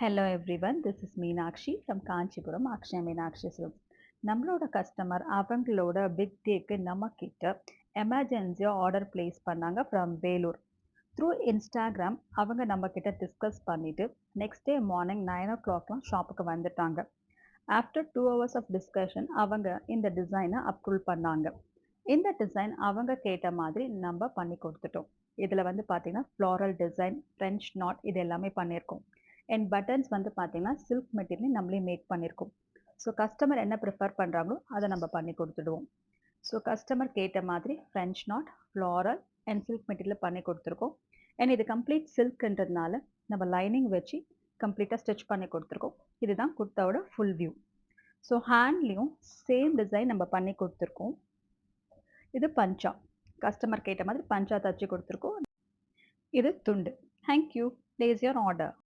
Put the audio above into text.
Hello everyone, this is Meenakshi from Kanchipuram, Akshaya Meenakshi Silks. நம்மளோட customer அவங்களோட big டேக்கு நம்ம கிட்ட எமர்ஜென்சியாக ஆர்டர் பிளேஸ் பண்ணாங்க ஃப்ரம் வேலூர். த்ரூ இன்ஸ்டாகிராம் அவங்க நம்ம கிட்ட டிஸ்கஸ் பண்ணிவிட்டு நெக்ஸ்ட் டே மார்னிங் 9 o'clockலாம் ஷாப்புக்கு வந்துட்டாங்க. ஆஃப்டர் 2 hours ஆஃப் டிஸ்கஷன் அவங்க இந்த டிசைனை அப்ரூவ் பண்ணாங்க. இந்த டிசைன் அவங்க கேட்ட மாதிரி நம்ம பண்ணி கொடுத்துட்டோம். இதில் வந்து பார்த்தீங்கன்னா ஃப்ளாரல் டிசைன், ஃப்ரெஞ்ச் நாட் இது எல்லாமே பண்ணியிருக்கோம். அண்ட் பட்டன்ஸ் வந்து பார்த்தீங்கன்னா சில்க் மெட்டீரியல் நம்மளே மேக் பண்ணியிருக்கோம். ஸோ கஸ்டமர் என்ன ப்ரிஃபர் பண்ணுறாங்களோ அதை நம்ம பண்ணி கொடுத்துடுவோம். ஸோ கஸ்டமர் கேட்ட மாதிரி French not, floral and silk material பண்ணி கொடுத்துருக்கோம். அண்ட் இது கம்ப்ளீட் சில்க்ன்றதுனால நம்ம லைனிங் வச்சு கம்ப்ளீட்டாக ஸ்டிச் பண்ணி கொடுத்துருக்கோம். இதுதான் குர்த்தாவோட ஃபுல் வியூ. ஸோ ஹேண்ட்லேயும் சேம் டிசைன் நம்ம பண்ணி கொடுத்துருக்கோம். இது பஞ்சா, கஸ்டமர் கேட்ட மாதிரி பஞ்சா தச்சு கொடுத்துருக்கோம். இது துண்டு. தேங்க்யூ. Place your order.